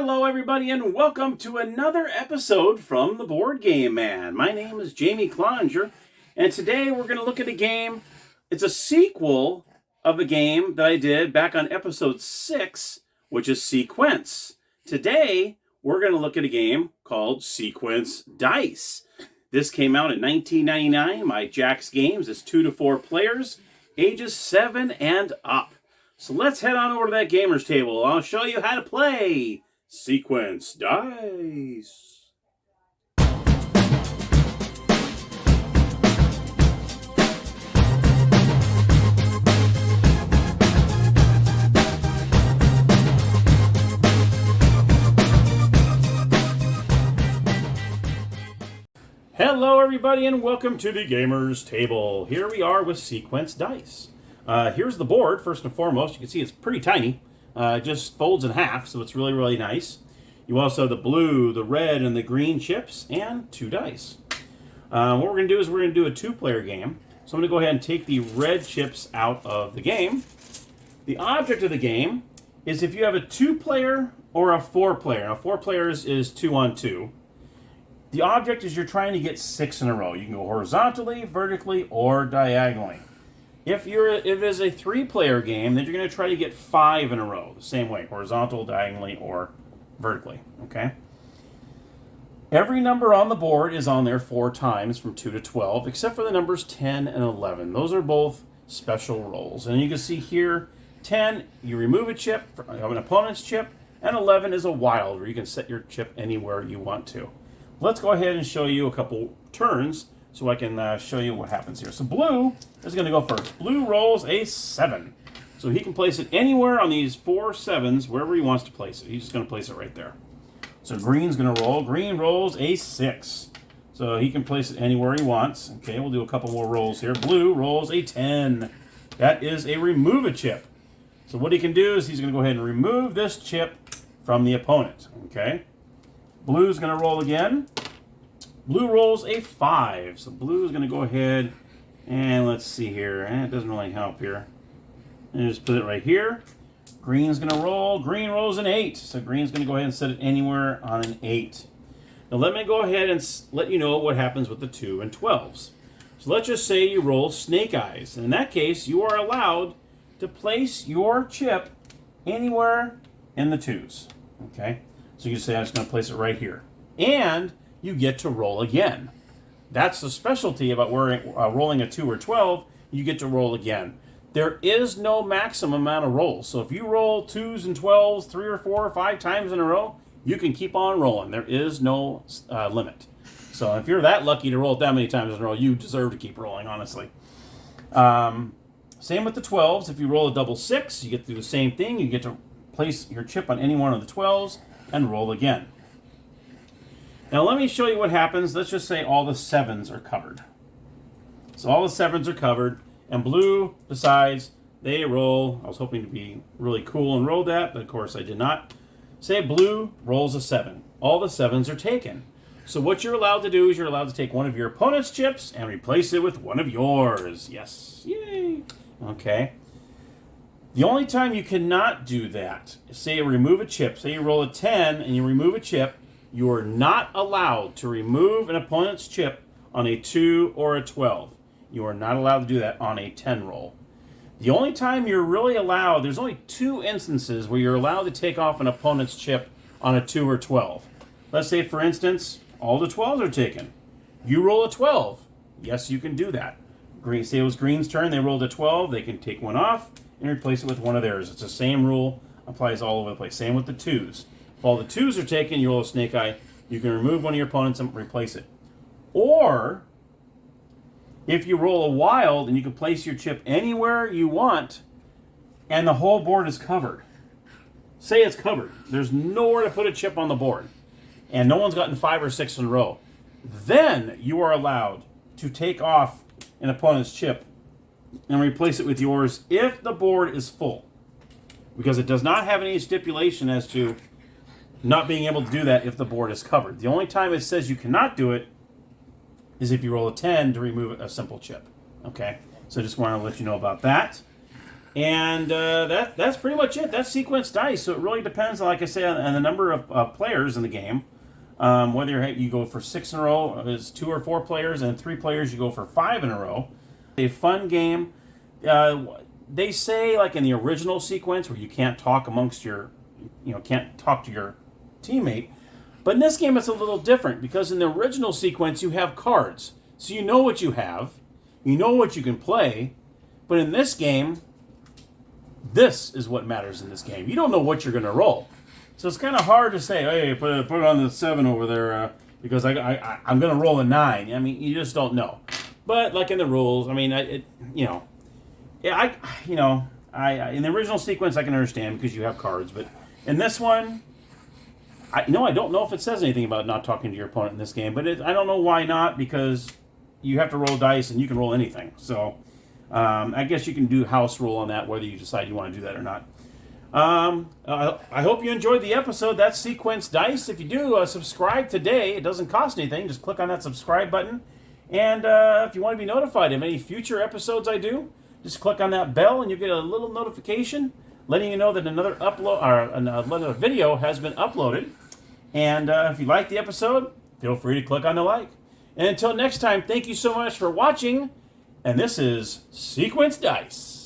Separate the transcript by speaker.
Speaker 1: Hello, everybody, and welcome to another episode from the Board Game Man. My name is Jamie Cloninger, and today we're going to look at a game. It's a sequel of a game that I did back on episode 6, which is Sequence. Today, we're going to look at a game called Sequence Dice. This came out in 1999 by Jack's Games. It's 2 to 4 players, ages 7 and up. So let's head on over to that gamer's table. I'll show you how to play Sequence Dice. Hello, everybody, and welcome to the gamer's table. Here we are with Sequence Dice. Here's the board. First and foremost, you can see it's pretty tiny. It just folds in half, so it's really, really nice. You also have the blue, the red, and the green chips, and 2 dice. What we're going to do is we're going to do a 2-player game. So I'm going to go ahead and take the red chips out of the game. The object of the game is if you have a 2-player or a 4-player. Now, 4 players is 2 on 2. The object is you're trying to get 6 in a row. You can go horizontally, vertically, or diagonally. If it's a 3-player game, then you're going to try to get 5 in a row, the same way, horizontal, diagonally, or vertically, okay? Every number on the board is on there 4 times from 2 to 12, except for the numbers 10 and 11. Those are both special rolls. And you can see here, 10, you remove a chip of an opponent's chip, and 11 is a wild, where you can set your chip anywhere you want to. Let's go ahead and show you a couple turns so I can show you what happens here. So blue is going to go first. Blue rolls a 7. So he can place it anywhere on these 4 7s, wherever he wants to place it. He's just going to place it right there. So green's going to roll. Green rolls a 6. So he can place it anywhere he wants. Okay, we'll do a couple more rolls here. Blue rolls a 10. That is a remove a chip. So what he can do is he's going to go ahead and remove this chip from the opponent. Okay. Blue's going to roll again. Blue rolls a 5. So blue is going to go ahead and let's see here. It doesn't really help here. And just put it right here. Green's going to roll. Green rolls an 8. So green's going to go ahead and set it anywhere on an 8. Now let me go ahead and let you know what happens with the 2 and 12s. So let's just say you roll snake eyes. And in that case, you are allowed to place your chip anywhere in the 2s. Okay? So you can say I'm just going to place it right here. And you get to roll again. That's the specialty about rolling a 2 or 12. You get to roll again. There is no maximum amount of rolls. So if you roll 2s and 12s 3 or 4 or 5 times in a row, you can keep on rolling. There is no limit. So if you're that lucky to roll it that many times in a row, you deserve to keep rolling, honestly. Same with the 12s. If you roll a double 6, you get to do the same thing. You get to place your chip on any one of the 12s and roll again. Now let me show you what happens. Let's just say all the 7s are covered. So all the 7s are covered, and blue decides they roll. I was hoping to be really cool and roll that, but of course I did not. Say blue rolls a 7. All the 7s are taken. So what you're allowed to do is you're allowed to take one of your opponent's chips and replace it with one of yours. Yes. Yay. Okay. The only time you cannot do that, say you remove a chip. Say you roll a 10 and you remove a chip. You are not allowed to remove an opponent's chip on a 2 or a 12. You are not allowed to do that on a 10 roll. The only time you're really allowed, there's only 2 instances where you're allowed to take off an opponent's chip on a 2 or 12. Let's say, for instance, all the 12s are taken. You roll a 12. Yes, you can do that. Say it was green's turn. They rolled a 12. They can take one off and replace it with one of theirs. It's the same rule. Applies all over the place. Same with the 2s. If all the 2s are taken, you roll a snake eye, you can remove one of your opponents and replace it. Or, if you roll a wild and you can place your chip anywhere you want and the whole board is covered. Say it's covered. There's nowhere to put a chip on the board. And no one's gotten 5 or 6 in a row. Then you are allowed to take off an opponent's chip and replace it with yours if the board is full. Because it does not have any stipulation as to not being able to do that if the board is covered. The only time it says you cannot do it is if you roll a 10 to remove a simple chip. Okay? So I just want to let you know about that. And that's pretty much it. That's sequence dice. So it really depends, like I say, on the number of players in the game. Whether you go for 6 in a row, is 2 or 4 players, and 3 players, you go for 5 in a row. A fun game. They say, like in the original sequence, where you can't talk amongst your, can't talk to your teammate. But in this game, it's a little different because in the original sequence, you have cards, so you know what you have, you know what you can play. But in this game, this is what matters in this game. You don't know what you're going to roll. So it's kind of hard to say, hey, put it on the 7 over there because I'm going to roll a 9. I mean, you just don't know. But like in the rules, I mean, in the original sequence I can understand because you have cards, but in this one, I don't know if it says anything about not talking to your opponent in this game, but I don't know why not, because you have to roll dice and you can roll anything. So I guess you can do house rule on that, whether you decide you want to do that or not. I hope you enjoyed the episode. That's Sequence Dice. If you do, subscribe today. It doesn't cost anything. Just click on that subscribe button. And if you want to be notified of any future episodes I do, just click on that bell and you'll get a little notification letting you know that another video has been uploaded. And if you like the episode, feel free to click on the like. And until next time, thank you so much for watching. And this is Sequence Dice.